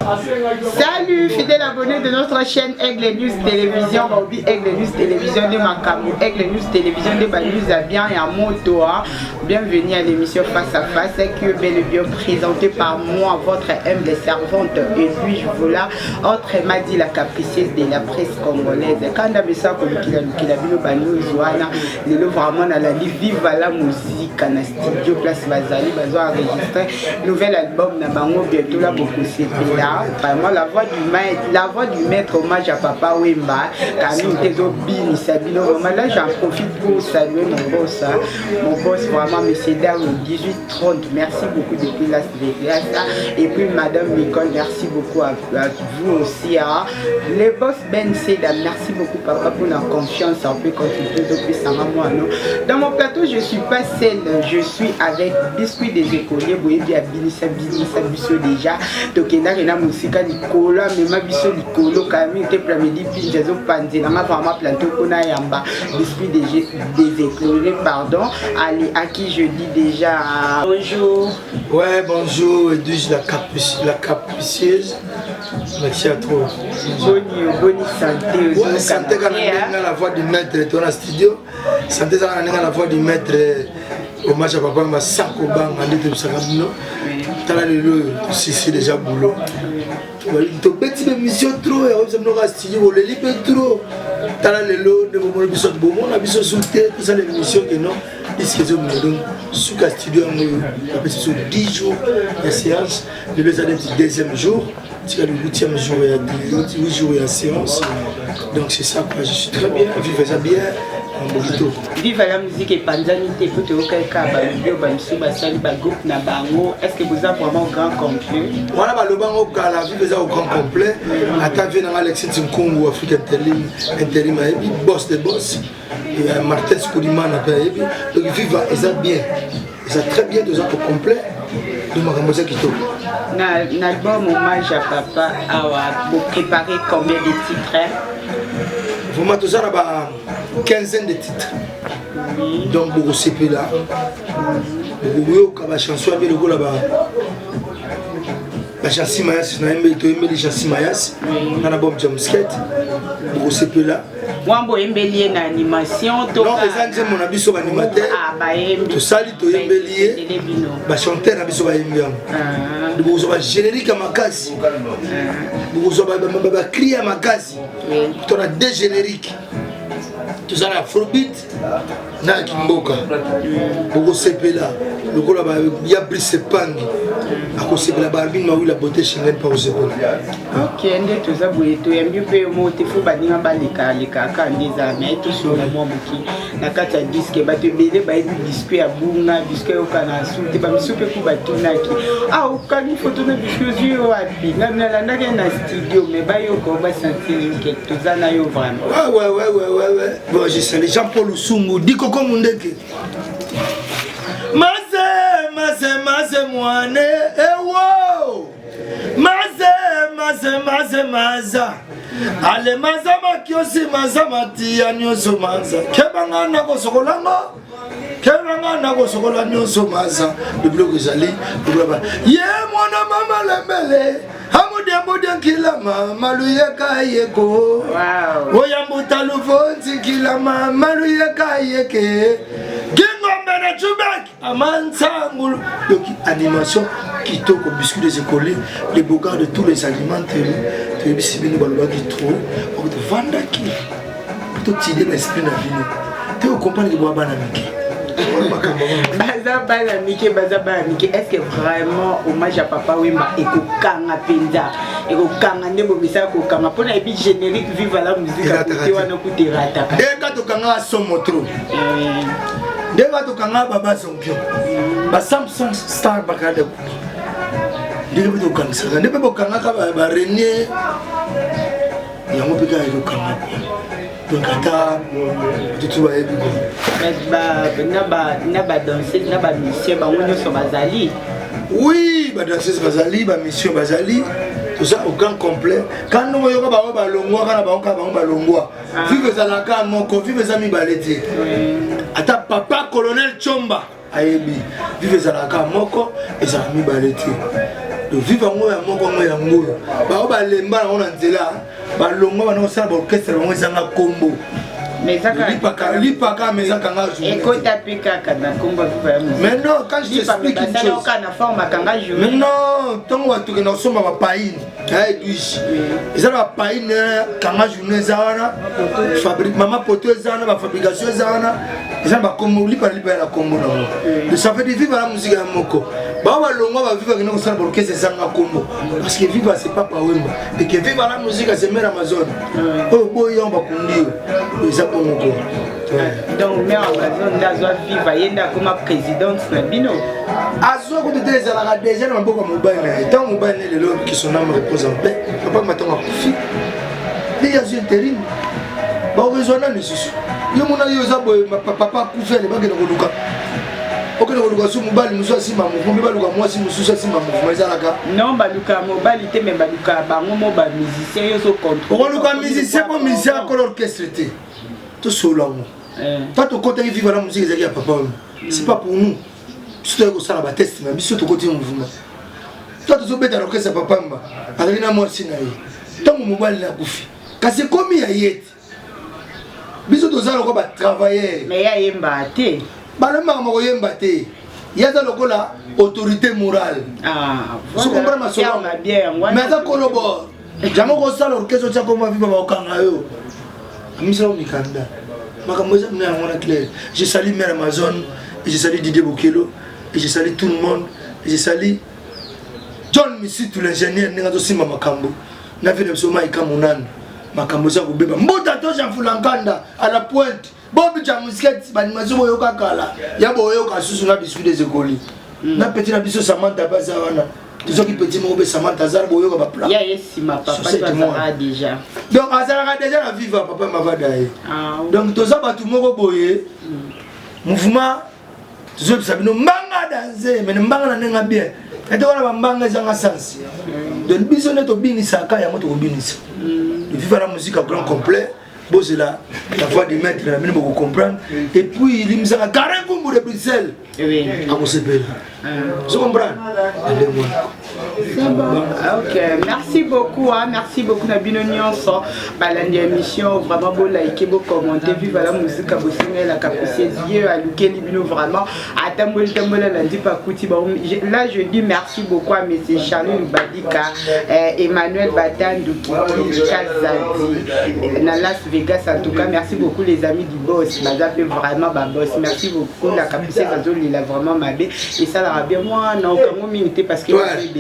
Salut fidèles abonnés de notre chaîne Aigle News Télévision. Aigle News Télévision de Makamou, Aigle News Télévision de Banus à bien et à Motoa. Bienvenue à l'émission Face à Face qui est bel et bien présentée par moi, votre humble servante. Et puis je vous la autre m'a dit la capricieuse de la presse congolaise. Quand on a ça comme qu'il a vu Banus Zouana, il est vraiment dans la vie vive la musique en studio place Bazali, besoin enregistrer nouvel album na bango bientôt là beaucoup c'est là. Vraiment la voix du maître, hommage à Papa Wemba, Camille Tezobini, Sabino. Là j'en profite pour saluer mon boss vraiment monsieur Dame 1830. Merci beaucoup depuis Las Vegas. Et puis Madame Nicole, merci beaucoup à vous aussi. Hein. Les boss Ben Seda, merci beaucoup papa pour la confiance un peu quand tu te depuis ça moi non. Dans mon plateau je suis pas seule, je suis avec Biscuit des écoliers, boye bien Binissa biso déjà. Tokenda na musika likolo mais ma biso likolo Camille te plamedi pinjazo panzi na ma vraiment plateau kona yamba Biscuit des écoliers pardon. Allez, à qui je dis déjà bonjour. Ouais, bonjour, Edwige la capricieuse. Merci à toi. Bonne santé. Ouais, santé quand on a la voix du maître, tu es dans le studio. Santé quand on a la voix du maître, hommage à papa, ma sako bang, on dit tout ça comme nous. Tu as le si déjà boulot. Tu petit émission trop, on a un studio, on les libère trop. Tu as le lot de mon épisode, on a besoin de soutenir tout ça l'émission que non. Disque donc sous le studio on a sur 10 jours la séance, le deuxième jour, c'est le 8e jour et 8 jours et la séance. Donc c'est ça quoi, je suis très bien, vivez ça bien. Vive la musique et Panzani te peut auquel cas groupe na bango. Est-ce que vous avez vraiment au grand complet? Voilà le bango la vive ça au grand complet. Attends dans Alexis Nkungu Afrique intérim boss de boss. Et Martin Skouliman a payé. Donc vive ça bien. Ça très bien deux ans au complet. De Makambosa Kito. L'album hommage à papa vous préparez combien de titres? Vraiment tout ça là-bas. Quinzaine de titres. Oui. Donc beaucoup CP là. Beaucoup de chansons avec le go là-bas. La chanson Mayas, on a aimé les chansons Mayas. On a l'album Jamsket. Beaucoup CP là. Wambo embellier na animation. Non, les gens mon habit sur animateur. Ah bah tout ça li to embellier. Bah chanteur habit sur embellier. Beaucoup sur générique à ma case. Beaucoup sur ba cri à ma case. Tu as deux génériques. Tout ça la afrobeat na kimboka beaucoup sepela le ko la ba ya brise pangi ako sepela barbi ma la beauté chingen pa osepela. OK ndé tout ça boye to yambi pe mo te fo baninga balika lika ka ndeza mais tout sur le mo buki na kata disque ba te bele ba biscuit ya bunga biscuit okana souté ba misupe ku batunaki ah okani photo na biscuit yo wapi na na na studio mais ba yo ko ba sentir que tout ça na yo vraiment. Ah ouais. Bon, je salue Jean-Paul Oussoumou, dit Coco Mundeke. Maze, moine, eh wow! Maza. Ale maza makiosi maza matia nyoso maza. Kebanga nako sokolanga nyoso maza. Le bloc ezali, le bloc. Ye mwana mama lembele. Amodiambodia kila mama luyeka yeko. Wow. Oyambuta luvonzi kila mama luyeka yeke. Gingombe na chubek amansangulu. Donc animation kitoko biscuit des écoliers, les bogards de tous les aliments tu es bisibini baloba qui trop. On te vendre qui. Tu t'idée l'esprit na vie. Tu comprends que boaba na miki. Baza est-ce que vraiment hommage à Papa Wemba et Kokanga Penda et Kokanga Nebo Bisa Kokanga pour la vie générique vive la musique à côté ou à nos coups de rata. Dès que Kokanga son motro. Dès que Kokanga Baba Zombio. Ba Samsung Star Bakade. Dès que Kokanga ça. Dès que Kokanga ba René. Il y a un peu de Kokanga. Donc tu vas être oui, danseuse Bazali, monsieur Bazali, tout ça au grand complet. Quand nous voyons vive Zalaka, mon confi, mes amis Baleti. Ata papa colonel Chomba, Ayebi, vive Zalaka, Moko, et Zami Baleti. de vivre en moi moko ngoya ngoyo ba ba lemba na ona nzela ba longo ba no sala ba orchestre ngo ezanga kombo mais ça lipaka mais ça kanga journée écoute pika kana kombo viva mais non quand je t'explique une chose kana forme kanga journée mais non tango watu ke na soma ba païne ay duish ils ba païne kanga journée zawana fabrique mama poto zana ba fabrication zana ils ba kombo lipa la kombo na de ça fait vivre la musique ya moko ba ba longo ba vivre kena ko sala orchestre zanga kombo parce que vivre c'est pas pa wemba et que vivre la musique c'est mer Amazon oh boy on ba kundi donc mère Amazon d'Azwa vivre yenda comme présidente na bino Azwa ko te ezalaka déjà na maboko mobile na tant mobile ne lelo qui son âme repose en paix papa matonga kufi déjà je intérim ba rezona ni susu yo mona yo za boy papa kufi le bagena ko luka okene ko luka su mobile muso asima mouvement ba luka moi si muso asima mouvement ezalaka non ba luka mobile te mais ba luka bango mo ba musicien yo so contrôle ko luka musicien ko musicien ko orchestre te tout solo toi tu côté vivre la musique ezaki ya papa c'est pas pour nous surtout ko sala ba test mais biso to côté mouvement toi tu zobeta l'orchestre papa mba avec na moi sinayi tant mobile na kufi kasi komi ya yeti biso to zala ko ba travailler mais ya yemba te balema mako yemba te yaza lokola autorité morale vous comprenez ma solo mais ça kolobo jamo ko sala orchestre tsa ko ma viva ba okanga yo misra mikanda makambo za mna ngona clair je salue mère Amazon et je salue Didier Bokelo et je salue tout le monde et je salue John Missi tout l'ingénieur ninga to simba makambo na vile msoma ikamunana makambo za kubeba mbota to Jean Fulankanda à la pointe Bobi Jamusket banimazo boyo kakala ya boyo kasusu na biscuit des écoles na petit na biso Samantha bazawana tous qui petit mo be Samantha zar boyo ka ba plat ya yesima papa bazara déjà donc azara déjà la viva papa mavadaye donc toza batu moko boye mouvement tozo bisabino mbanga danser mais mbanga na nenga bien et to wana mbanga zanga sens donc biso ne to binisa ka ya moto ko binisa de vivre la musique à grand complet. Bon, c'est la voix du maître, vous comprendre. Et puis, il me dit, carré comme de Bruxelles. Oui. À mon CPL. Vous comprenez? C'est bon. Ok, merci beaucoup. Merci beaucoup, Nabino Nyonso. Balandi émission, vraiment beau liker, beau commenter. Vive la musique à Bossine, la capacité à Luke Libino, vraiment. À Tambol Tambola, lundi pas Kouti. Là, je dis merci beaucoup à M. Charles Badika, Emmanuel Batandou, Kazadi, Nalas Vegas. En tout cas, merci beaucoup, les amis du boss. Madame, vraiment, ma boss. Merci beaucoup. La capacité à Zone, il a vraiment ma baie. Et ça, la bien, moi, non, comment m'imiter parce que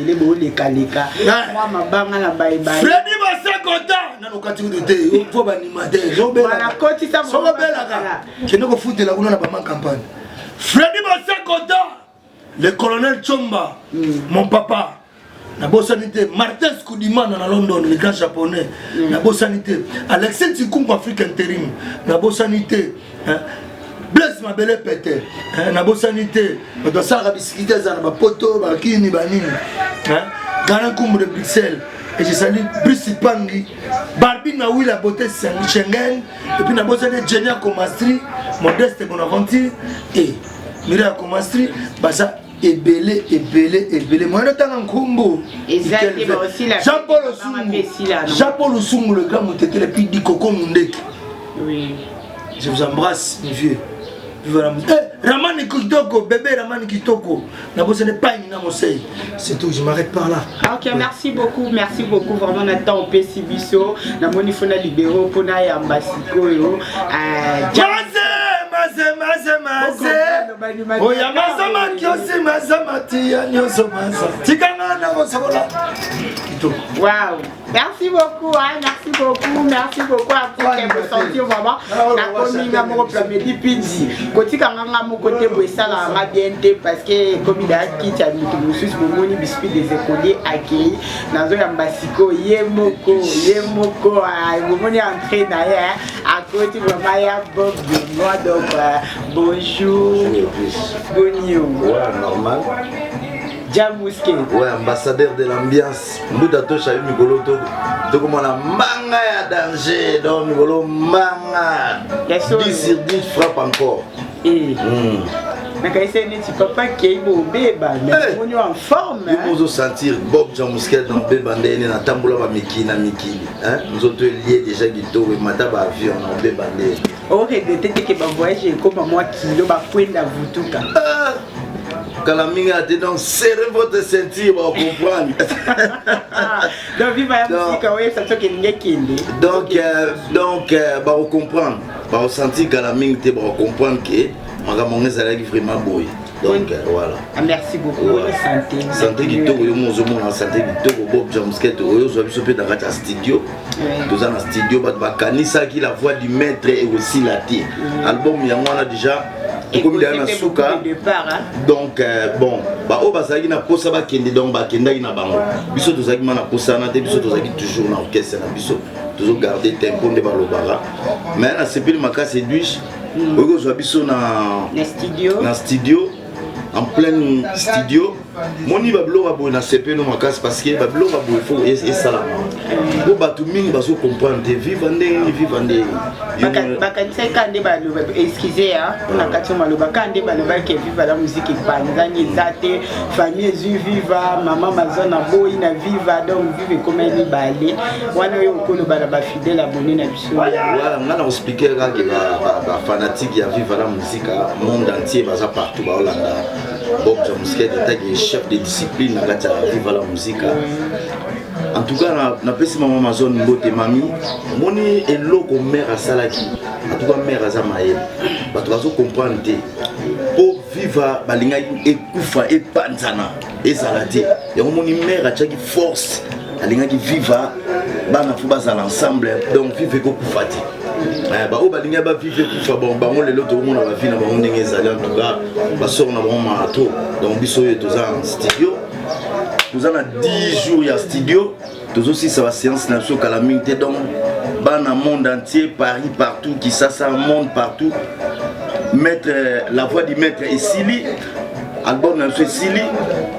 les kaleka moi ma banga na bye bye Freddy Bassa Kota na lokati de te faut animateur voilà koti ça so bela ka kene ko foutela kuna na ba campagne Freddy Bassa Kota le colonel Chomba mon papa na bosanité Martin Skoudimana na London le grand japonais na bosanité Alexis Tikumba Afrique intérim na bosanité Blaise Mabele Pété na bosanité do sala bisikité za na poto ba kini banini Garan Kumbu de Bruxelles et je salue Brice Pangi Barbie na la beauté Schengen et puis na bosanité Genia Komastri Modeste Bonaventure et Mireille Komastri basa ebele moi le temps en Kumbu Jean-Paul Osungu le grand motété le puis dit Coco Mundeki oui je vous embrasse mes vieux. Ramani Kitoko, bébé Ramani Kitoko. Ce n'est pas une amosei. C'est tout, je m'arrête par là. Ok, merci beaucoup. Vraiment, on attend au Pessibiso. La monifona libéraux pour na yambasiko yo. Oya mazama kiosi mazama tia nyoso mazama. Tikanga na mosola. Wow. Merci beaucoup, merci beaucoup à tous qui vous sentir vraiment. La commune à mon premier pidi. Côté quand on a mon côté pour ça là on a bien été parce que comme il a quitté à Moutoussus pour mon biscuit des écoliers accueillis dans un ambasiko yemoko à mon entrée derrière à côté vraiment ya Bob de moi donc bonjour bonjour. Ouais, normal. Jamouské. Ouais, ambassadeur de l'ambiance. Nous d'attendre chez Migolo to comme la manga ya danger donc Migolo manga. 10 sur 10 frappe encore. Mais quand c'est un petit papa qui est beau bébé, mais on est en forme. Nous allons sentir Bob Jamusket dans le bébé, dans la tamboula, na Miki. Nous autres liés déjà guito et mataba avion dans le bébé. Oh, regrettez que ma voyage est comme moi qui le va prendre la voutuka. Quand la mine a été donc serrez votre ceinture pour comprendre. Donc, vive la musique, oui, ça fait qu'il y a qui donc, bah, on comprend, bah, on sentit que la mine était, bah, on comprend que ma ça est vraiment beau. Donc, voilà. Merci beaucoup. Santé. Santé qui tourne, mon santé qui tourne, Bob Jamsket, on a dans un studio. Nous avons un studio, bah, Kanisa qui la voix du maître et aussi la tire. Album, il y a moi déjà. Comme il y a un souka, donc bon, bah au basagi na posa ba kende donc ba kenda ina bango. Biso tozaki mana posa na te biso tozaki toujours na orchestre na biso. Toujours garder tempo de balobara. Mais na sepeli makasi edwish. Oko zo biso na studio en plein studio. Moni bablo ba bo na sepeli makasi parce que bablo ba bo faut et ça. Bo batu mingi baso comprendre vivande. Bakanisa kande baloba excusez on a kati maloba kande baloba ke viva la musique ipanzani zate famille zu viva mama mazona boy na viva donc vive comme elle balé wana yo ko loba ba fidèle abonné na biso voilà on a expliqué que ba fanatique ya viva la musique monde entier baza partout ba Hollanda Bob Jamusket est chef de discipline na kati viva la musique. En tout cas, na pesi maman Amazon mbote mami, moni eloko mère à salaki. En tout cas, mère à Zamaël. Bah tu vas comprendre pour vivre balinga ekufa et panzana et salati. Et moni mère à chaque force, balinga qui viva, bana fuba za l'ensemble, donc vive ko kufati. Bah au balinga ba vive kufa bon ba on le loto on va vivre na ba on ndenge ezali en tout cas, ba sort na ba marato. Donc biso yo toza en studio. Nous avons 10 jours à studio. Tous aussi ça va séance nationale à la minute donc dans le monde entier, Paris partout, qui ça monde partout. Mettre la voix du maître et Sili. Album dans Sili.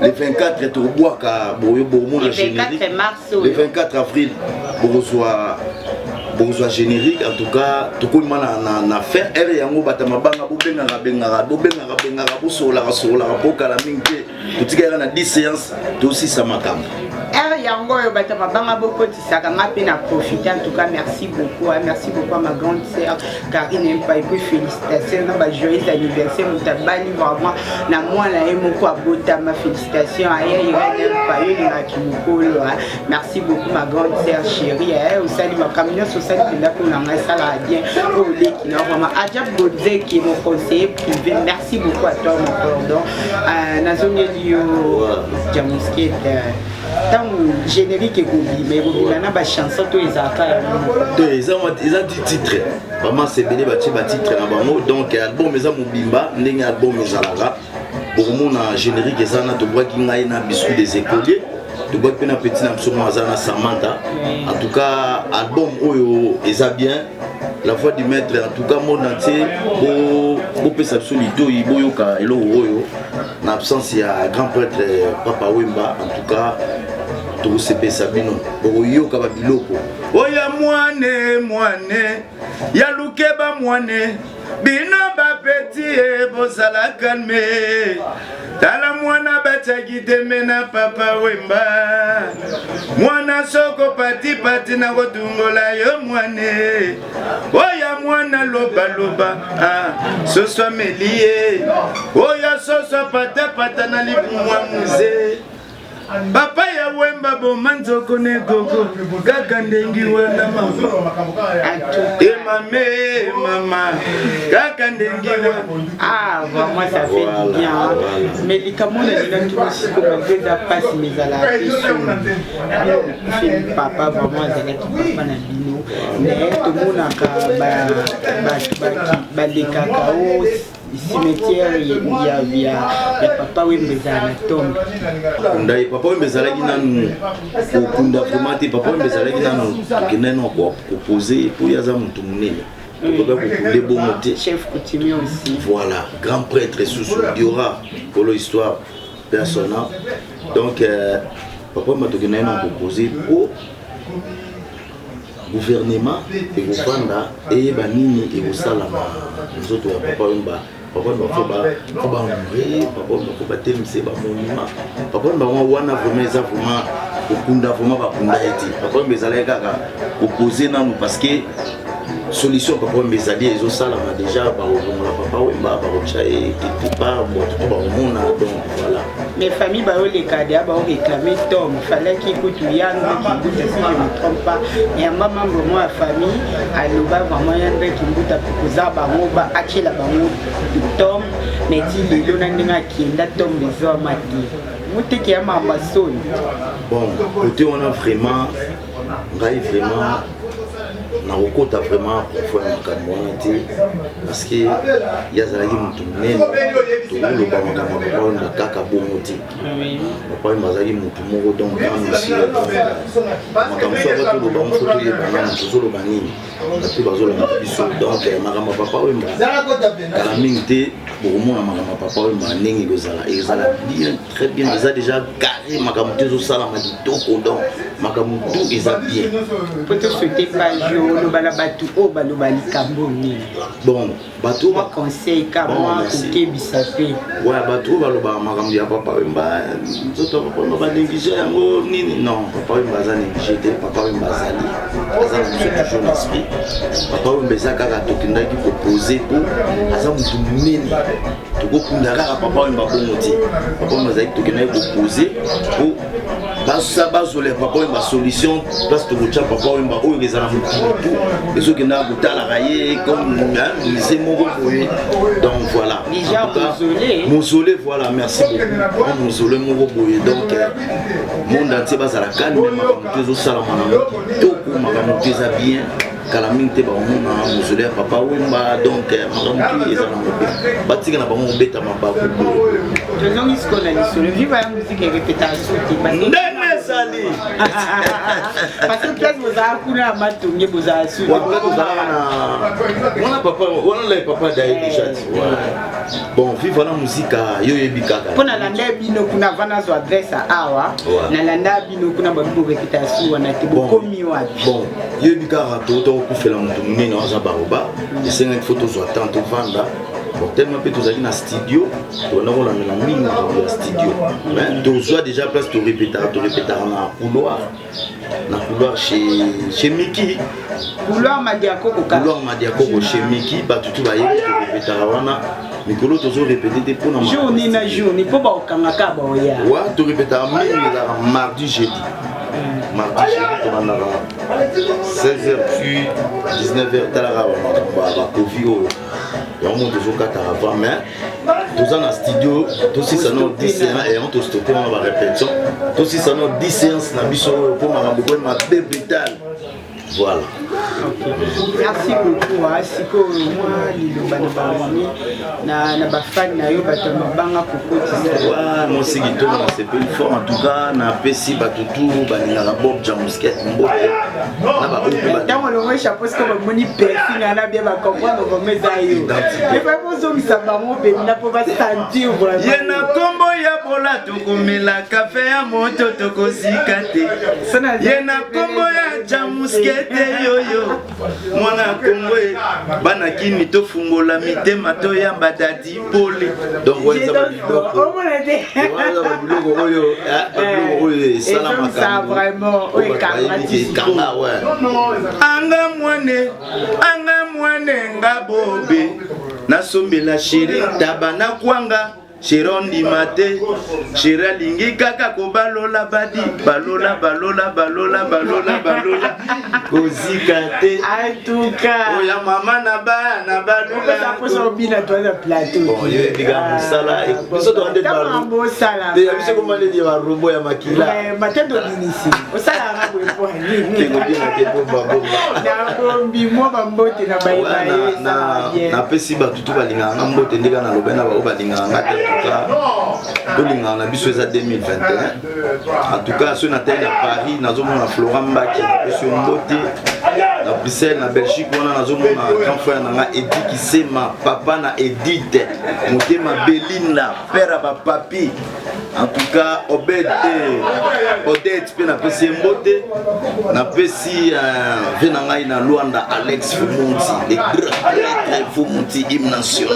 Le 24 est au bois car le 24 mars. Le 24 avril pour générique en tout cas tout le monde a fait et yango batama banga bobengara bosola pour kala mingi tout ça na 10 séances tout aussi ça makam yango yo batama banga bokotisaka ngapi na profiter en tout cas merci beaucoup à ma grande sœur Karine Mpai puis félicitations na ba joyeux anniversaire mutabali vraiment na mwana ye moko abota ma félicitations à Irene Mpai na kimukolo merci beaucoup ma grande sœur chérie au sali ma camion social penda pour na sala bien au leki na vraiment Adjab Godze qui est mon conseiller privé merci beaucoup à toi mon pardon nazongeli yo Jamusket tant générique et gobi mais gobi na ba chanson to ezaka ils ont dit titre vraiment c'est belé ba titre na bango donc album eza mobimba ndenge album ezalaka pour mon générique ezana to bois ki ngai na biscuit des écoliers to bois pena petit na msomo azana Samantha en tout cas album oyo eza bien la voix du maître en tout cas monde entier bo pesa solito iboyoka elo oyo na absence ya grand prêtre Papa Wemba en tout cas tout se pesa bino boyoka ba biloko oya mwane ya lukeba mwane bino ba petit bozala calme tala mwana bataki temena Papa Wemba mwana soko pati na kotungola yo mwane oya mwana loba ce soit melie oya soso pata na lipumwa muze Papa ya Wemba bomanzo kone gogo kaka ndengi wana mama mama kaka ndengi wana vraiment ça fait du bien mais les camons les gens aussi comme des passe mes à la fait papa vraiment avec papa na bino mais tout le monde a les cacao cimetière il y a Papa Wemba na tombe ndai Papa Wemba zalaki nanu kokunda vraiment te Papa Wemba zalaki nanu keneno ko proposer pour yaza mutu munene les beaux motés chef coutumier aussi voilà grand prêtre sous Diora pour l'histoire personnelle donc Papa Wemba to keneno proposer pour gouvernement et gouvernement et banini et au salama nous autres Papa Wemba papa faut ba mourir papa faut ba temse ba monument papa ba wana vraiment ça vraiment okunda vraiment ba kunda eti papa bezala kaka opposer nanu parce que solution papa mbezali ezosalama déjà baokomola papa wemba bakocha quelque part moto baomona donc voilà mes familles baoleka dia baoréclamer tom fallait qu'il écoute yanga qui si je ne me trompe pas et maman vraiment la famille aloba vraiment yanga qui mbuta proposa bango ba achela bango tom mais dit lelo na ndinga kienda tom besoin mati muteki ya mama soni bon côté on a vraiment ngai vraiment na okota vraiment pour faire makambo wana te parce que yazalaki mutu munene toloba makambo papa oyo kaka bongo te papa oyo azalaki mutu moko donc monsieur makambo so batoloba moso toyebana moto ozoloba nini bato bazoloba biso donc makambo papa oyo kala mingi te bokomona makambo papa oyo ndenge ezala bien très bien eza déjà carré makambo te ezosalama kitoko donc makambo tout eza bien po tosouhaite page olobala bato oyo baloba likambo nini bon bato ba conseil ka moi kokebisa pe ouais bato oyo balobaka makambo ya papa wemba nzoto papa wemba banéglige yango nini non papa wemba aza néglige te papa wemba azali aza na biso toujours na esprit papa wemba eza kaka tokendaki kopose po aza motu monene tokokunda kaka papa wemba bongo te papa wemba azalaki tokendaki kopose po bazolela papa wemba solution place tokotya papa wemba oyo ezala motu ezokendaka kotalaka ye comme lycée moko boye donc voilà déjà mausolée voilà merci beaucoup mausolée moko boye donc monde entier bazala calme makambo te ezosalama na kitoko makambo te eza bien kala mingi te baomona mausolée ya papa wemba donc makambo te ezala mobe batika na bango kobeta mabaku boye tozongi sikoyo na lisolo viva ya musike répétation te ndenge ezali parce que place bozala kuna ya matonge bozala su wana papa wana la papa daye déjà bon viva la musika yo yebi kaka po nalanda bino kuna vana zo adresse awa nalanda bino kuna babibo répétation wana te bokomi wapi bon yo yebi kaka tokufela moto munene waza baroba esengaki fo tozwa temps tovanda bon tellement pe tozalaki na studio tonakolandela mingi ya studio tozwa déjà place torépétaka na couloir chez Miki couloir Madiakoko chez Miki bato tu bayebi torépétaka wana mikolo tozorépété te mpona journée na journée mpo baokangaka baoya wa torépétaka mingi ezalaka mardi jeudi tobandaka 16h puis 19h talaka bakovi oyo yango moto tozokataka avant mais toza na studio tosisana 10 séances et on tostoppe wana barépétition tosisana 10 séances na biso oyo mpo makambo koye mabe brutal voilà. Okay. Merci beaucoup. Siko moi liloba na bami na bafani na yo bato mabanga kokotisa. Wa mo sigi to na sepeli fort en tout cas na pesi bato tout baninga Bob Jamusket mbote. Na ba ope ba. Tant on le chapeau ko ba moni perfi na bien ba comprendre ba meza yo. Mais pas pour zo misamba mo be na po ba sentir vraiment. Yena kombo ya bola to komela café ya moto to kozikate. Yena kombo ya Jamusket yoyo. Mwana kongwe bana kini to fungola mitema to yamba dadi pole donc weza biloko biloko oyo salama ça vraiment oyo kanga ouais anga mwane ngabobe nasombela shiri tabana kwanga Chirondi mate, Chira lingi kaka ko balola badi, balola kozikate. En tout cas, oya mama na balola. Ça peut sortir toi le plateau. Bon, yo diga musala et biso to ande balo. Sala. De biso ko male di ba robo ya makila. Matendo dinisi. Osala ngabo epo ni. Kiko bien ke bomba. Na bombi mo bambote na bayi na pesi ba tutu balinga ngambote ndika na lobena ba balinga ngate. Tolinga na biso eza 2021 en tout cas ceux na tête à Paris nazomona Florent Mbaki monsieur Mbote na Bruxelles na Belgique wana nazomona grand frère na Edi Kisema papa na Edith motema Beline la père ba papi en tout cas Odette pe na pesi Mbote na pesi vena ngai na Luanda Alex Fumunti les grands Fumunti hymne national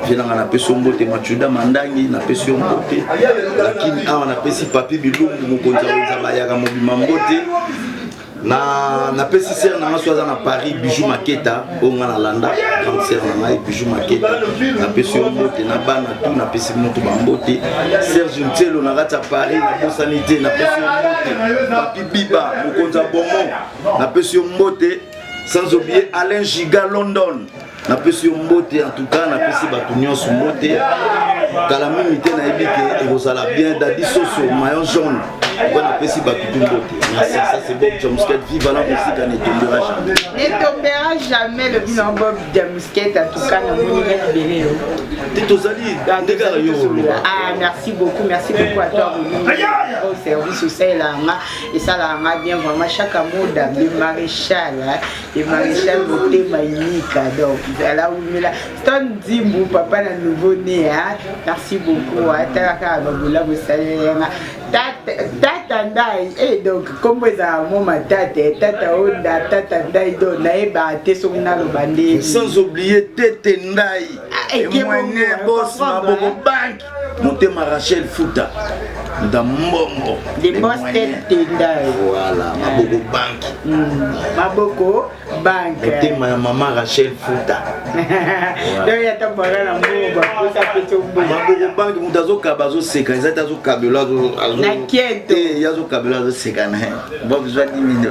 Venanga na pesi mbote Machuda Mandangi na pesi mbote lakini awa na pesi Papi Bilumbu mokonza wenzaba yaka mobima mbote na pesi ser na ngaso na Paris Bijou Maketa onga na landa cancer na ngai Bijou Maketa na pesi mbote na bana tout na pesi moto bambote Serge Ntelo na gata Paris na bosanité na pesi mbote Papi Biba mokonza Bomo na pesi mbote sans oublier Alain Giga London na pesi mbote en tout cas na pesi batunyo mbote kala mimité na ebike ekozala bien Dadi Soso maillot jaune on a pesi batutu mbote. Merci, ça c'est Bob Jamsket, vive la musique, ne tombera jamais. Ne tombera jamais le bilan Bob Jamsket, en tout cas dans mon libéré. Ah, merci beaucoup à toi au service au sein là et ça là bien vraiment chaque mot le maréchal beauté magnifique donc là où là Stone Dimbu papa na nouveau né merci beaucoup à Taraka Babula vous saluer tata ndai et donc comme vous avez mon tata onda tata ndai do na eba tesomina lo bande sans oublier tete ndai et moi né boss Maboko Bank Montema Rachel Fouta dans Mbongo des boss tete ndai voilà Maboko Bank Maboko Bank Montema maman Rachel Fouta donc ya tambara na Mbongo pour ça petit Maboko Bank mutazo kabazo seka ezatazo kabela azo na kete yazo kabela azo seka na bon besoin $10,000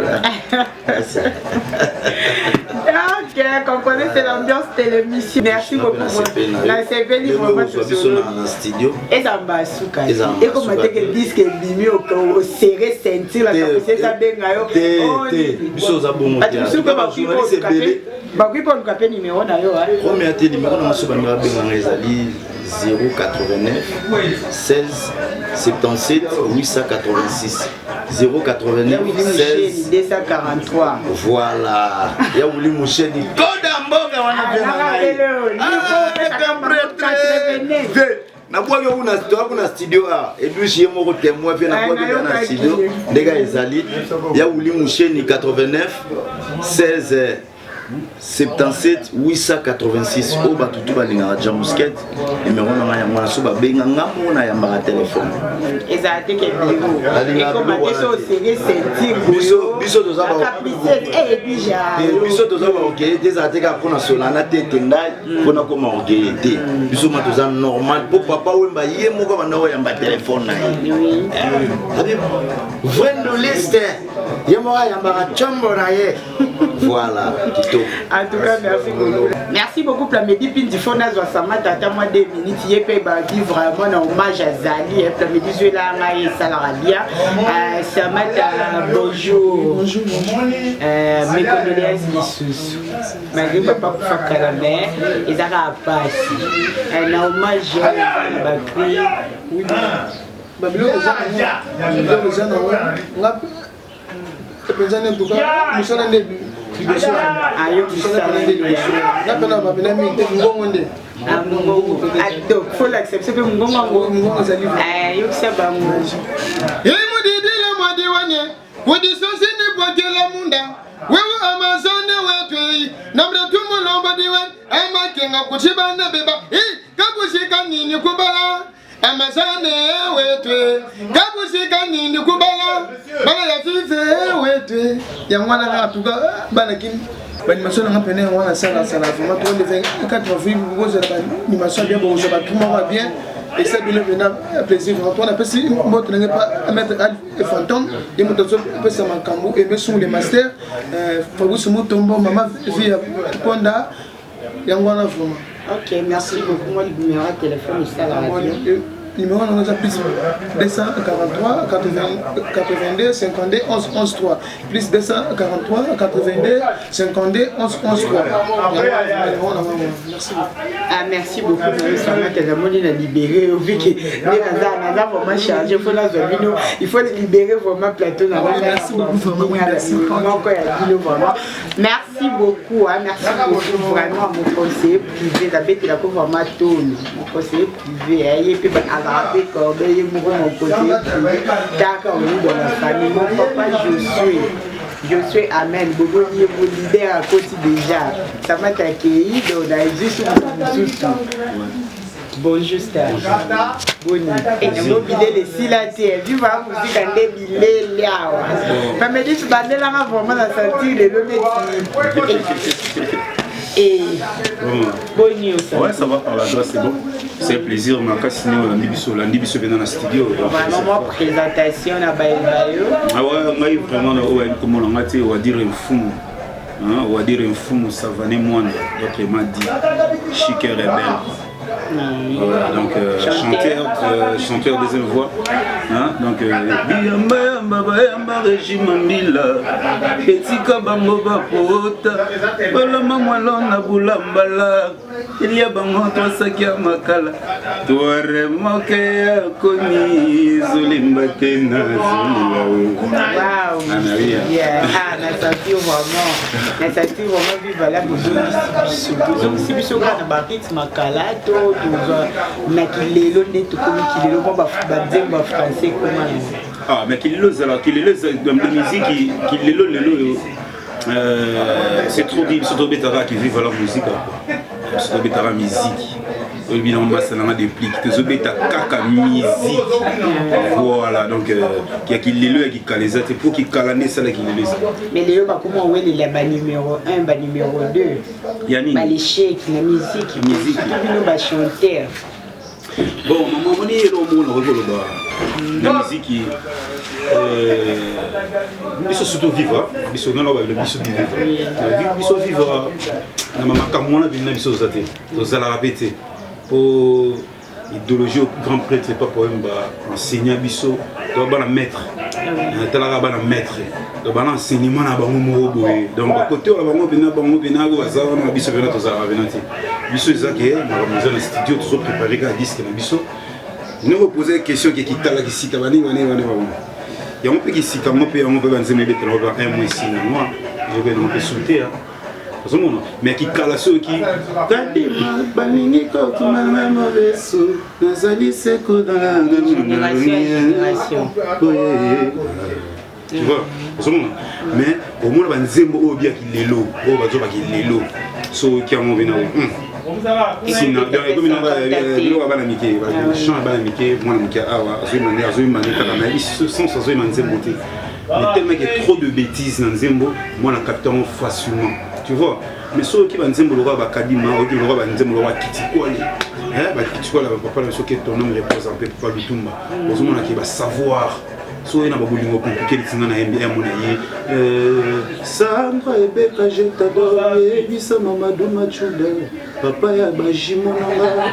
ok comprenez c'est l'ambiance de l'émission merci beaucoup la CP vraiment dans studio et ça m'a souka et comme on dit que disque bimi au serré sentir la capacité ça benga yo biso za bongo ya souka ba journaliste belé ba qui pour le numéro na yo premier té numéro na so bandira benga ezali 089 16 77 886 089 16 243 voilà ya wuli mushedi koda mboga wana na bwage kuna studio edouche ye moko témoin pe na bwage na studio ndega ezali ya wuli musheni 89 16 77 886 au batutu balinga ja musket numéro na ya mwana so ba benga ngamo na ya mbaka téléphone ezate ke biro et comme ça c'est sentir biso toza ba biso toza ba ok ezate ka pona solana tete ndai pona koma ok te biso ma toza normal po papa wemba ye moko bana ya mbaka téléphone na ye abi vrendo liste ye moko ya mbaka chombo na ye voilà. En tout cas, merci beaucoup. Merci beaucoup pour la midi pindi fona zo samata ata moi 2 minutes yepé ba vivre vraiment en hommage à Zali et pour midi zo la ngai salara bien. Samata bonjour. Bonjour. Mes condoléances Lissus. Malgré papa pour faire calamé, ils ara passi. Un hommage à Bakri. Oui. Babilo ozana ngap pensando en tu casa, musana de bibeso. Ayo musana de bibeso. Na pena babina mi te ngongo nde. Ngongo. Ado, faut l'accepter que ngongo zali. Yo saba ngongo. Yemu didi la madi wanye, wodi sosi ni bwakela munda. Wewe amazone wetu, namre tumu lomba diwan, ama kenga kuchibana beba. Kabushika nini kubala? Amazane wetu, kabushika nini kubala? Bana ya fife wetu, ya mwana na tuka bana kim. Bani masona ngapene wana sana vraiment tout le 24 avril vous avez une animation bien bon ça va tout le monde bien et ça bien plaisir on a pas si mot n'avait pas mettre et fantôme et mon dozo peut ça makambo et mais sur les masters faut se mutombo maman via ponda ya mwana vraiment. OK, merci beaucoup. Moi le numéro de téléphone c'est la radio. Numéro on a plus 243 82 52 11 11 3 plus 243 82 52 11 11 3. Merci. Ah merci beaucoup. On a libéré au vu que les Nazar vraiment chargé faut la zone il faut libérer vraiment plateau là. Merci beaucoup vraiment. Merci beaucoup. Merci beaucoup vraiment mon conseiller privé d'habiter la vraiment tone. Mon conseiller privé et puis avec Corbeil, mon conseiller privé, d'accord, dans la famille, mon papa, je suis. Josué Amen, Bobo Niebo leader à côté déjà. Ça m'a accueilli, donc on a juste un bonjour Star. Boni. Et nous avons vidé les silatés. Tu vas vous dire qu'on est bilé là. Mais me dit tu vas aller là vraiment dans sentir les lots et Boni aussi. Ouais, ça va par la grâce, c'est bon. C'est un plaisir, on a qu'à signer Landy Bisso dans le studio. Vraiment, ma présentation à Baïbayo. Ah ouais, on a eu vraiment, comment on a dit, on va dire un fou. On va dire un fou, ça va né moine. D'autres m'a dit, chic et rebelle. Voilà, donc chanteur deuxième voix. Donc Biyamba Yamba Bayamba Régime Mbila Etika Bango Bapota Balama Mwalona Bulambala Il y a Bango Twasaki Makala Touare Moke Koni Zulimbatena Wow. Yeah, Nasati vraiment vivre là Bozo Biso Kana Bakit Makala Makilelo neto comme Kilelo Bazemba français comment ah mais Kilelo la musique Kilelo c'est trop dit c'est trop bétara qui vivent la musique c'est trop bétara musique le bilan masse là déplique des obéta kaka musique voilà donc il y a Kilelo qui caleza c'est pour qui calaner ça là Kilelo mais Léo bah comment ouais il y a ba numéro 1 ba numéro 2 yani bah les chèques la musique nous ba chanter bon maman on est au monde la musique biso surtout vivre biso non le biso vivre na mama kamona bina biso zate za la répéter pour idéologie au grand prêtre pas pour enseigner biso to ba na maître talaka ba na maître to ba na enseignement na bango mo boye donc côté la bango bina go bazana na biso bina to za ravenati biso ezake na maison na studio to préparer ka disque na biso nous reposer question qui kitala qui sika bani il y a un peu qui sika mo pe on peut banzeme bete no ba un mois ici na moi je vais nous consulter mais qui kala ceux qui kadima baningi ko kuma maveso nazali seko dans la génération tu vois mais au moins banzembo o bien qui lelo o bazo ba qui lelo so qui a mon vena sinon comme on va le ba na mike ba champ ba na mike moi na mike awa azui mani kaka na ce sens azui manzembo te mais tellement qu'il y a trop de bêtises dans Nzembo moi la capte facilement tu vois mais ceux qui vont Nzembo le roi Bakadima ou qui le roi Nzembo le roi Kitikwali bah Kitikwali papa le socket ton nom repose un peu pas du tout mais on a qui va savoir so ina ba bolingo compliqué litsinga na MBA monaye Sandra Ebeka je t'adore bisa Mamadou Machuda papa ya bajimo nanga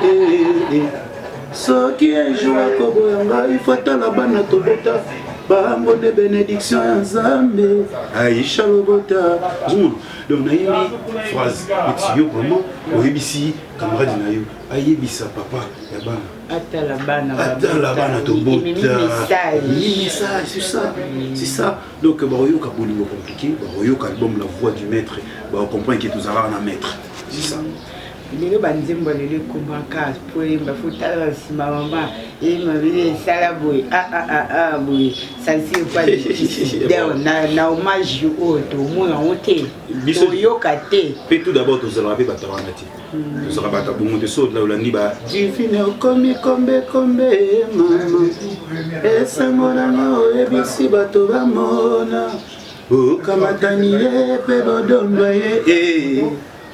soki un jour akoboyanga il faut tala bana tobota bango de bénédiction ya Nzambe Aïcha Lobota donc na yemi phrase etiyo vraiment oyebisi camarade na yo ayebisa papa ya bana atala bana tobota message c'est ça donc baoyoka bolingo compliqué baoyoka album la voix du maître comprendre que tous avoir un maître c'est ça lelo banzembo lelo komaka poemba futala sima mama ma vile sala boy boy ça c'est pas na hommage auto mona oté biso yoka té pe tout d'abord tous la pe batarana ti tous la bata bongo de saut là olandi ba divine kombi kombe mama esa mona no ebisi bato ba mona o kamatani pe bodondo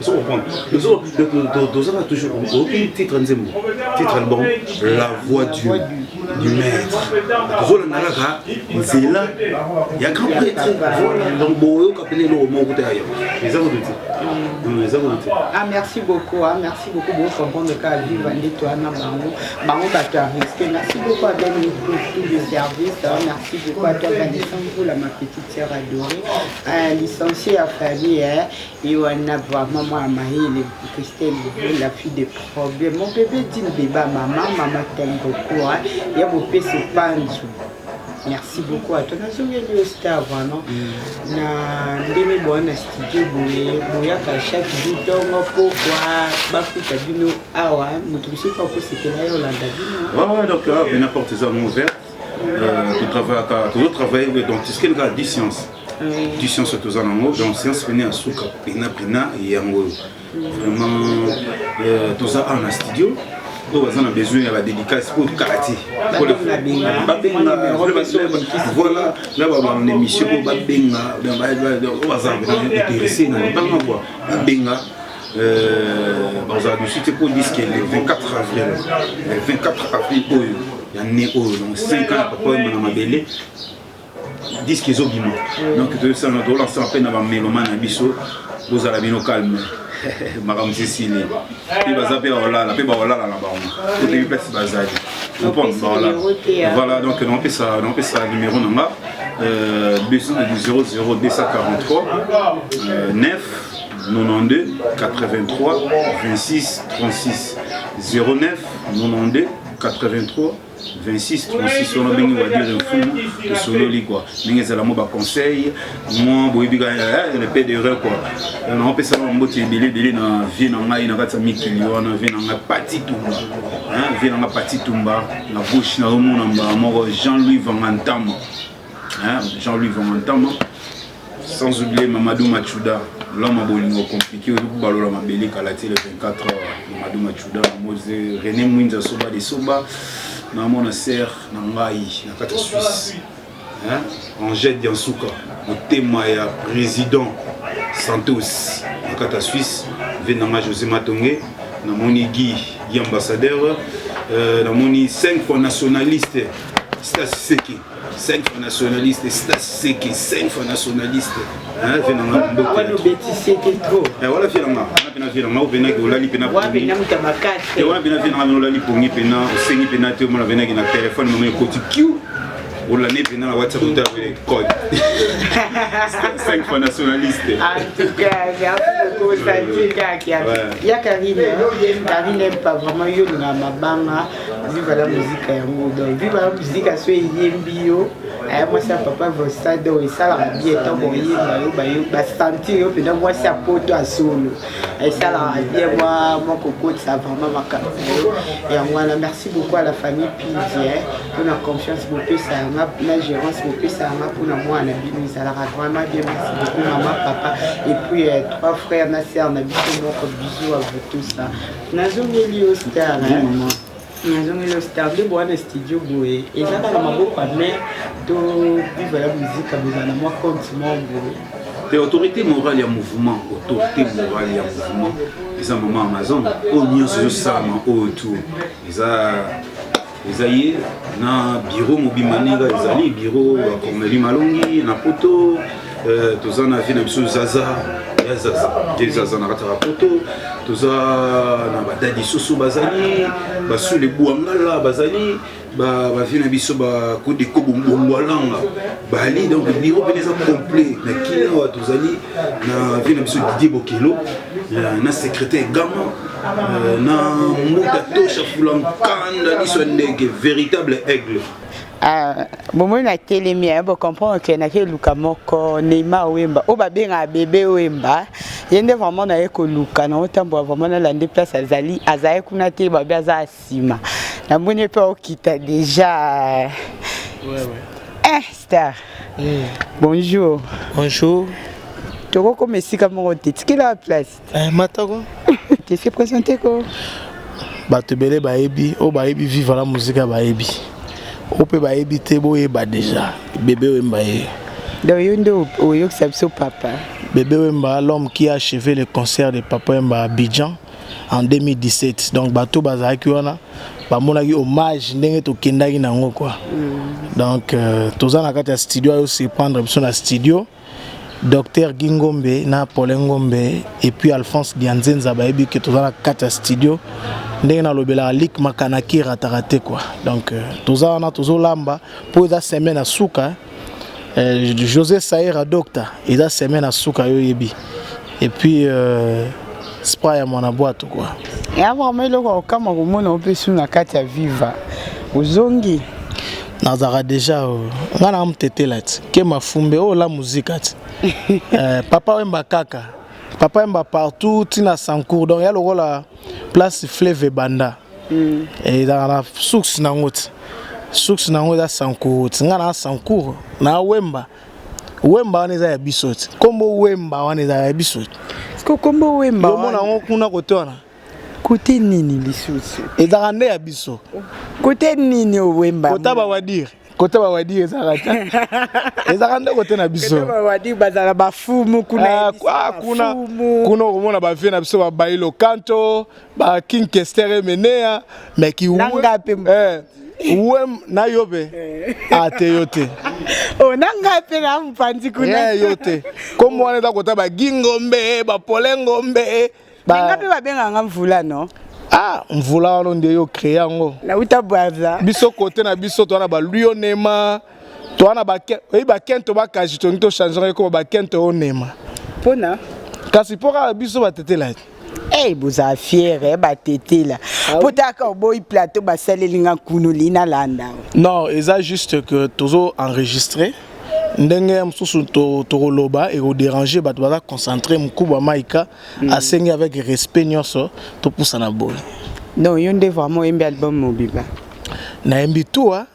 vous comprenez nous avons toujours aucun titre Nzembo titre album la voix du maître Zola Nalaka c'est là il y a grand prêtre donc boyo kapele lo mo côté ailleurs les avons dit merci beaucoup pour comprendre que vivre en toi na bango merci beaucoup à tout le service merci beaucoup à toi pour la ma petite sœur adorée licenciée à famille et on a vraiment moi Maïle Christelle la fille des problèmes mon bébé dit bébé maman t'aime beaucoup il y a mon père c'est Panzo merci beaucoup à toi na star vraiment na ndeme bona studio boya ka chaque jour donc pourquoi bafuta bino awa mutusi pas que c'était là Yolanda bino donc n'importe ça mon ouvert tu travailles donc c'est ce qu'elle a dit science du science toza nango donc science pene ya suka pena yango vraiment toza en studio oyo baza na besoin ya badédicace po karaté voilà là babana émission oyo babenga oyo baza intéressé na banga quoi babenga bazala dessus te po disque le 24 avril oyo ya ne oyo donc 5 ans ya papa oyo na mabele disque ezobima donc toyosana tolansa mpe na baméloma na biso bozala bino calme makambo sesili mpe baza mpe baolala mpe baolala na bango totebi place bazali voilà donc naopesa numéro na nga 00 243 9 92 83 26 36 09 92 83 26 36 on a bien va dire un fou de solo li quoi mais c'est la mo ba conseil moi boyebi ga le peu d'erreur quoi on peut ça mboti belé na vie na ngai na kata mikilio na vie na ngai pati tumba hein vie na ngai pati tumba na bouche na mona mba Jean-Louis Vangantama hein Jean-Louis Vangantama sans oublier Mamadou Machuda l'homme a bolingo compliqué au balola mabeli kalati le 24 Mamadou Machuda Mose René Mwinza Soba de Soba na mona ser na ngai na kata Suisse hein Angèle Diansouka le témoin ya président Santos na kata Suisse venanga José Matongé na moni Guy ambassadeur na moni 5 fois nationaliste Stasiki 5 fois nationaliste Stasiki 5 fois nationaliste hein venanga Wano bétissé trop voilà venanga na venanga olali pena wa pena mutabakate wana pena venanga olali pongi pena osengi pena te mona venanga na téléphone mama ekoti kiu olani pena na WhatsApp to avec code 5 fois nationaliste en tout cas merci beaucoup ça ya Karine aime pas vraiment yo na mabanga vive la musique yango donc vive la musique so yembio moi ça papa va ça do et ça la bien tant boyer ba sentir yo pena moi ça poto à solo et ça la bien moi coco ça vraiment makaka et moi merci beaucoup à la famille Pidie pour la confiance beaucoup ça la gérance beaucoup ça pour moi na bino ça la vraiment bien merci beaucoup maman papa et puis 3 frères na sœur na bisou bisous à vous tous ça nazongeli au star maman nazongeli au star de bois na studio boye et ça dans maboko mais to vivre la musique besoin na moi continue boye l'autorité morale et mouvement autorité morale et mouvement les maman Amazon au nyonso ça au tout les na bureau mobimaniga ezali bureau ya Cornelie Malongi na poto tozana vie na biso Zaza na katara poto toza na badadi soso bazali basu le buangala bazali ba vie na biso ba kodeko bombongwalanga bali donc bureau peneza complet na kina tozali na vie na biso Didier Bokelo na secrétaire Gama na muta tosha fulankanda liso ndege véritable aigle Momo na telemi bo comprendre que na ke luka moko Neymar Wemba o ba benga bébé Wemba yende vraiment na eko luka na otambo vraiment na lande place azali azaye kuna te ba baza asima na moni pe okita déjà star bonjour toko comme ici comme on dit qui la place matako tu fais présenter quoi batebele baebi o baebi vivre la musique baebi o pe baebi te boyeba déjà bébé Wemba donc yondo o yoksabso papa bébé Wemba l'homme qui a achevé le concert de Papa Wemba à Abidjan en 2017 donc bato bazaki wana bamonaki hommage ndenge to kendaki nango quoi donc toza na kati ya studio ayo se prendre biso na studio Docteur Gingombe na Paul Ngombe et puis Alphonse Dianzenza baebi que toza na kati ya studio ndenge na lobela lik makanaki ratarate quoi donc toza na tozo lamba po eza semaine à suka José Saïra docteur eza semaine à suka yo yebi et puis spa ya mwana boîte quoi ya vraiment loko kama komona opesu na kati ya viva uzongi nazara déjà ngana mtetela ti ke mafumbe o la musique ati Papa Wemba kaka Papa Wemba partout tina Sancour donc ya lokola place fleuve banda et dans la source nango da Sancour ngana Sancour na Wemba Wemba wana eza ya biso te. Kombo Wemba wana eza ya biso te. Est-ce que kombo Wemba wana ngo kuna kote wana? Kote nini lisusu? Ezaka nde ya biso. Kote nini Wemba? Kota ba wadire. Kota ba wadire ezaka ta. Ezaka nde kote na biso. Kota ba wadire bazala ba fumu kuna. Kuna komona ba vie na biso ba Bailo Kanto, ba King Kester Menea, mais ki Wem na yobe ate yote. Oh nanga pe na mpanzi kuna. Yote. Comme on est dans côté ba Gingombe, ba Polengombe, ba ngape ba benga nga mvula no. Ah, mvula wana ndio yo créer ngo. Na uta bwaza. Biso côté na biso to na ba Lionema, to na ba Kento ba kaji to nto changer ko ba Kento onema. Pona kasi pora biso ba tetela. Eh, vous avez fier, bah tété là. Peut-être boy plateau, bah celle linga kunulina landa. Non, c'est juste que toujours enregistré. Ndenge msusu to loba et au déranger bah tu vas concentrer mkuba maika à saigner avec respect nyonso to poussa na boy. Non, yonde vraiment un album mobiba. Na embi toi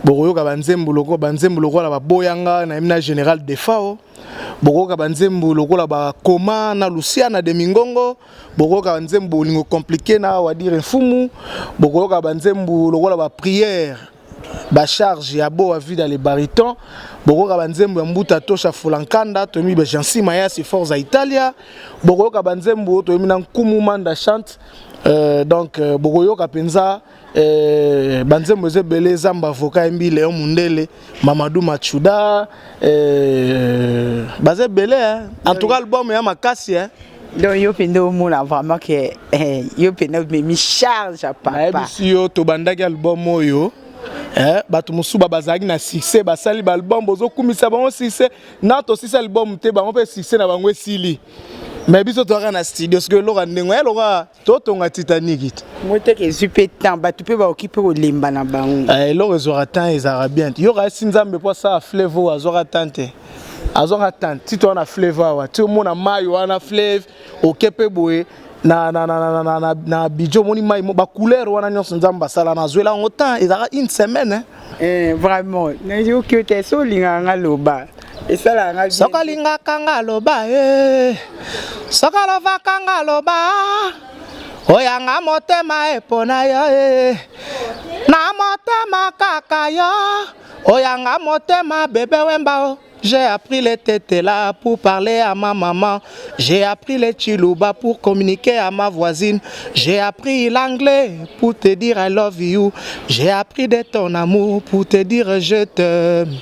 bokoyoka banzembo loko la boyanga na emna général Defao. Bokoka banzembo lokola ba Koma na Luciana de Mingongo, bokoka banzembo lingo compliqué na wadire mfumu, bokoka banzembo lokola ba prière, ba charge ya bo vie dans les barytons, bokoka banzembo ya mbuta tosha fulankanda, tomi ba Jansi Maya si Forza Italia, bokoka banzembo tomi na nkumu manda chante. Donc bokoyoka penza banzembo zebele zamba avocat mbi Léon Mundele Mamadou Machuda bazebele en tout cas l'album ya makasi donc yo pende au monde vraiment que yo pende me charge papa na bisi yo to bandaki album oyo bato musuba bazaki na succès basali ba album bozo kumisa bango succès na to succès album te bango pe succès na bango esili. Mais biso to na studio parce que lora ndengo lora to tonga Titanic. Moi te que super temps ba tu peux ba occuper au limba na bango. Lora zora temps les arabiens. Yo ra sinzambe po sa flavor azora tante. Azora tante ti to na flavor wa. Ti mo na mayo wana flavor okepe boye na bijo moni mai ba couleur wana nyonso nzamba sala na zwela ngotan ezara une semaine. Vraiment. Na yo que te so linga ngaloba. Et ça là, Sokalinga kangaloba Sokalova kangaloba Oyanga motema epona yo Na motema kaka yo Oyanga motema bébé Wemba. J'ai appris les tétés là pour parler à ma maman. J'ai appris les chiluba pour communiquer à ma voisine. J'ai appris l'anglais pour te dire I love you. J'ai appris de ton amour pour te dire je t'aime.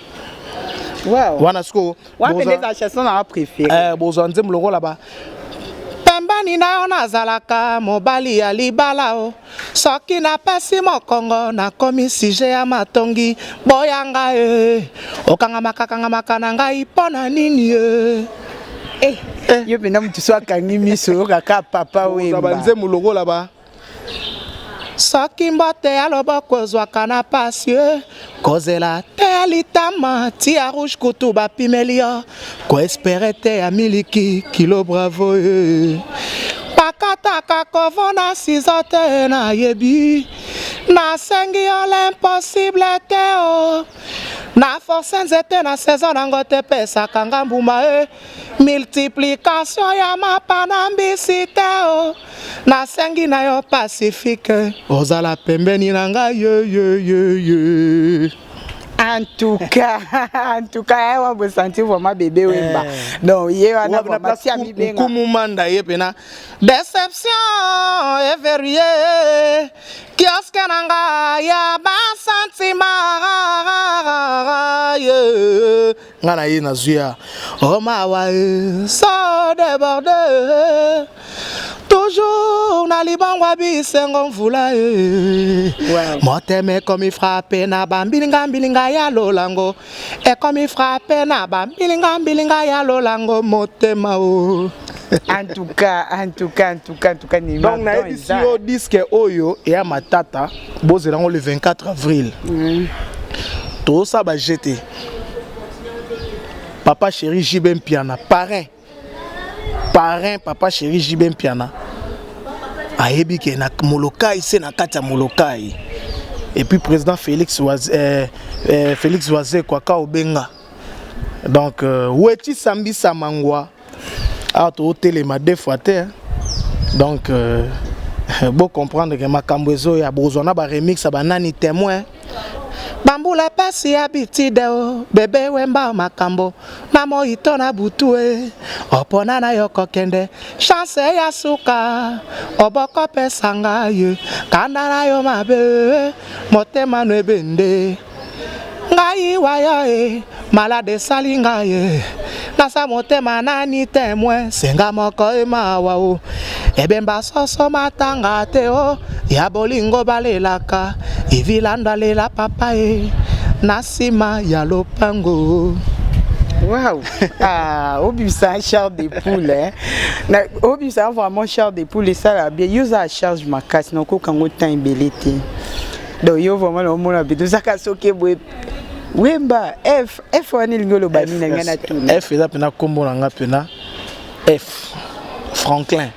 Wow. Wanasko. Wapende za chanson na préféré. Bozo nzembo loko là-bas. Pembani na ona zalaka mobali ya libala o. Soki na pesi mokongo na komi sije ya matongi boyanga okanga makaka na ngai pona nini yo pena mutu so akangi miso kaka papa Wemba. Banzembo loko là-bas. Soki mbote ya loboko zwaka na pasi kozela te ya litama ti ya rouge kutu bapimeli yo koespere te ya miliki kilo bravo pakataka kovona sizo te na yebi nasengi yo l'impossible te na force nzete na saison nango te pesaka nga mbuma multiplication ya mapa na mbisi te nasengi na yo pacifique ozala pembeni na ngai En tout cas, on va sentir vraiment bébé Wemba. Non, hier on a vraiment si ami bien. Kumumanda yepena. Déception est verrouillée. Kiosque nanga ya ba sentiment. Ngana ye na zuya. Oh ma wa so débordé. Toujours na libangwa bisengo mvula moteme comme frappé na bambilinga ya lolango et comme frappé na bambilinga ya lolango motema en tout cas ni donc na ici au disque oyo et à matata bozelango le 24 avril tout ça ba jeté papa chéri Jibem Piana parrain papa chéri Jibem Piana ayebi ke na molokai c'est na kati ya molokai et puis président Félix Oise quoi ka obenga Donc Weti Sambi Samangwa a to téléma deux fois terre. Donc bon comprendre que Makambozo ya bozona ba remix ba nani témoin. Bambula pasi habitide o bebe wemba makambo namo itona butue opona na yoko kende chance ya suka oboko pesanga ye kanda na yo mabe motema no ebende ngai waya e malade salinga ye nasa motema nani témoin senga moko e mawa o ebemba soso matanga te o ya bolingo balelaka ivilanda lela papa e nasima ya lopango. Waouh! Ah, Obisa char de poule, hein? Obisa vraiment char de poule, ça là bien. Yo ça charge ma casse, non quand on temps belité. Donc yo vraiment le monde a besoin ça kasoke boue. Wemba F on est le bani na ngana tout. F eza pena kombo na nga pena F Franklin.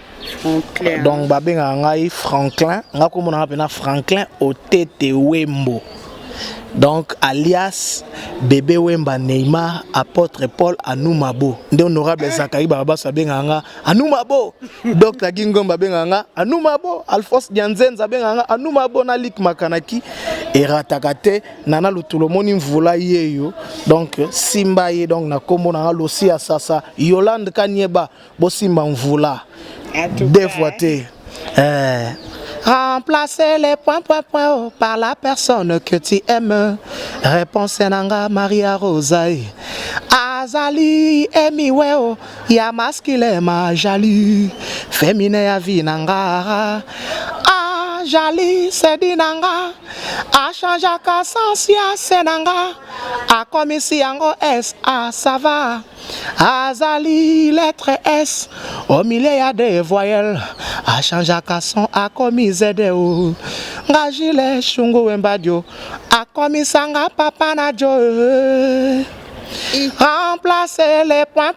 Donc babenga ngai Franklin, nga kombo na nga pena Franklin Otete Wembo. Donc alias bébé Wemba Neymar apôtre Paul Anoumabo. Nde honorable Zakari Baraba sabenga nga Anoumabo. Dr Gingomba benga nga Anoumabo. Alphonse Dianzenza benga nga Anoumabo na Lik Makanaki eratakate nana lutulomoni mvula yeyo. Donc simba ye donc na kombo na nga losi asasa Yolande Kanyeba bo simba mvula. Deux fois te. Remplacer les points par la personne que tu aimes. Réponse Nanga Maria Rosae. Azali emiweo ya masculin ma jali. Féminin ya vinanga. Jali sedinanga. A changé ka sens ya senanga. A komisi yango S A ça va. Azali lettre S au milieu y a des voyelles. A changé ka son a commis ZDO. Ngajile shungu wembadio. A commis sanga papa na jo. Remplacer les points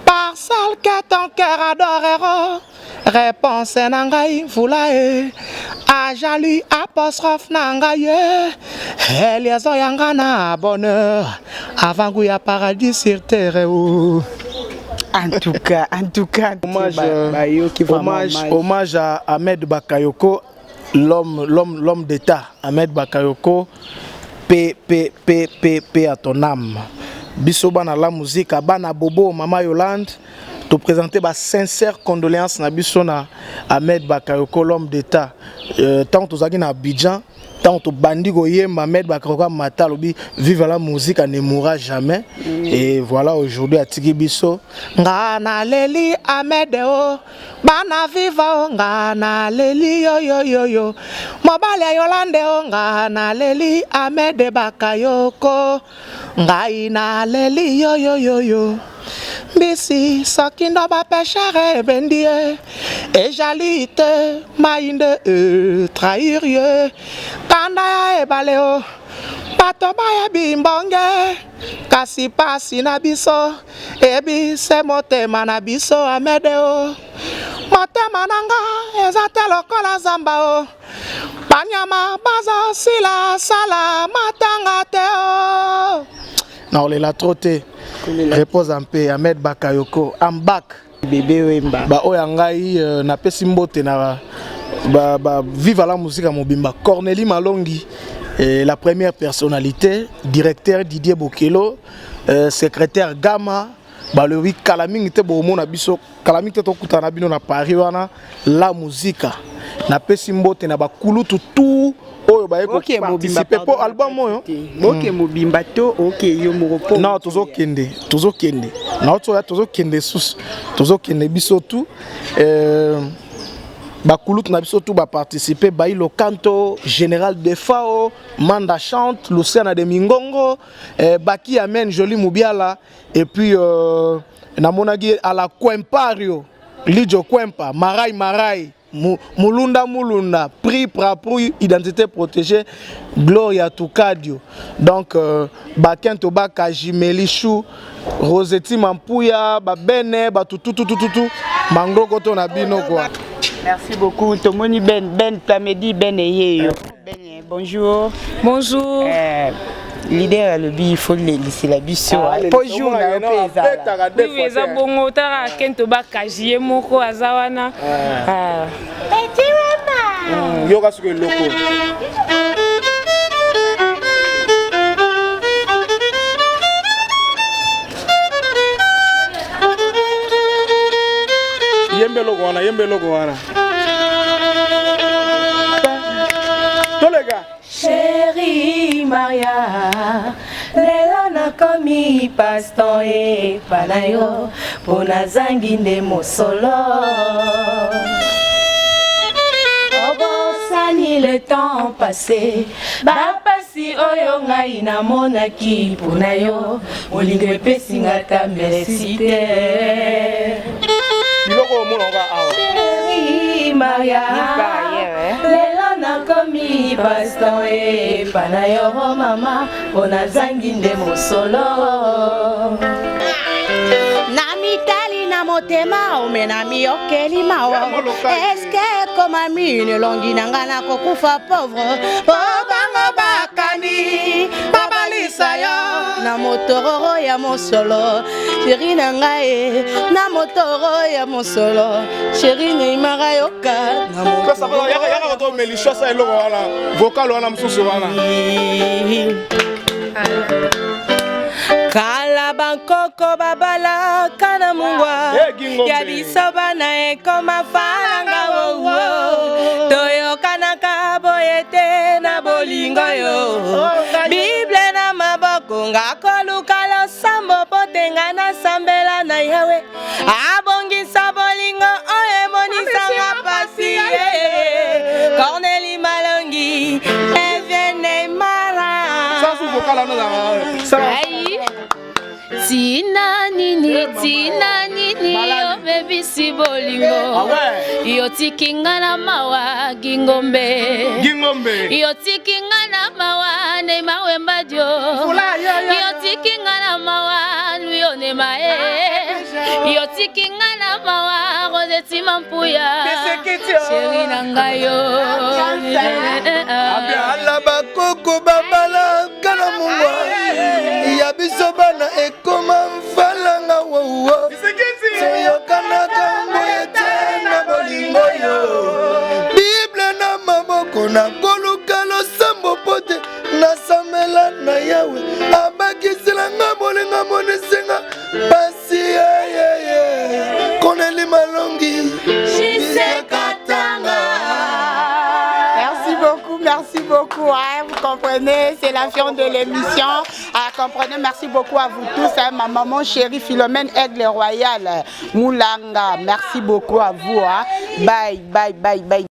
par celle que ton cœur adorera. Réponse nangai fulae. Ajali apostrophe nangaye. Eliazo yangana bonheur. Avant qu'il y a paradis sur terre. En tout cas, hommage à Ahmed Bakayoko, l'homme d'État. Ahmed Bakayoko, P à ton âme. Bisoba na la musique, Abana Bobo, Mama Yolande. Te présenter ma sincère condoléance na bisona Ahmed Bakayoko, l'homme d'État. Tant que tu as Abidjan, tant que bandi goyemba Ahmed Bakayoko matalobi vive la musique, elle ne mourra jamais. Et voilà aujourd'hui à Tigibiso. Ngana leli Ahmed o, bana viva o, ngana leli yo yo yo yo. Mobile Yolande o, ngana leli Ahmed Bakayoko, ngaina leli yo yo yo yo. Bisi sakindo ba pêcheur bendie et jalite mainde trahir ye kanda ya ebaleo pato baya bimbonge kasi pasi na biso ebi se motema na biso amedeo motema nanga ezate lokola zamba o panyama baza sila sala matanga teo na olela trote. Repose en paix, Ahmed Bakayoko. I'm back. Bébé Wemba. Ba oyangai na pesi mbote na vive la musique à Mobimba. Cornélie Malongi, la première personnalité, directeur Didier Bokelo, secrétaire Gama, ba le wi Kalaming te bomo na biso, Kalaming te tokuta na bino na Paris wana la musique. Na pesi mbote na ba kulutu tout. Ok, participer pour album moyo. Ok, Mobimba to ok yo moropo. Non, tozo kende. Na tozo kende sus. Tozo kende biso tout. Ba kulut na biso tout ba participer ba ilo canto général de Fao, Manda chante, Luciana de Mingongo, Baki Amen Joli Mubiala et puis na monagi à la Quempario, Lidio Quempa, Marai. Mulunda, prix pour identité protégée, Gloria Tukadio. Donc, Bakento Baka Jimelichou, Rosetti Mampouya, Bene, tout, Mango Koto Nabino quoi. Merci beaucoup. Tomoni Ben Tamedi Ben Eyeyo. Ben, bonjour. Bonjour. leader le bi il faut laisser la biso po jour na pesa oui eza bongo tara kento ba kajier moko azawana petit mama yoga suko loko yembe logo wana tolega Chérie Maria, lelo nakomi paston e panayo pona zangi nde mosolo. Obosani le temps passé, bapasi oyo ngai namonaki pona yo, molingo epesi nga ta merci te. biloko mona nga awa Chérie Maria, lelo nakomi paston e panayo mama pona zangi nde mosolo. Namitali na motema omena miyokeli mawa eske koma mine longi nanga na kokufa pauvre obango bakani babalisa yo na motororo ya mosolo chéri nanga e na motoro ya mosolo chéri neimara yoka na motoro yaka to melisha sa eloko wana vocal wana msusu wana Kala bankoko babala kana mungwa ya biso bana ekoma falanga wowo toyo kanaka boyete na bolingo yo Bible na maboko ngakoluka losambo potenga na sambela na yawe abongisa bolingo oyo emonisanga pasi Cornelie Malongi Evienne Mara sasu vocal wana Tina nini yo baby si bolingo yo tikinga na mawa gingombe yo tikinga na mawa ne mawemba dio yo tikinga na mawa luyo ne mae yo tikinga na mawa rozeti mampuya chéri nanga yo ala bakoko babala kana mungwa ya biso bana ekoma mfalanga wowo seyokanaka mboyete na bolingo yo Bible na maboko na koluka losambo pote nasambela na yawe abakiselanga bolinga monesenga pasi Cornelie Malongi Merci beaucoup, hein, vous comprenez, c'est la fin de l'émission. Comprenez, merci beaucoup à vous tous, hein, ma maman chérie Philomène Aigle Royal Moulanga, merci beaucoup à vous. Hein. Bye, bye, bye, bye.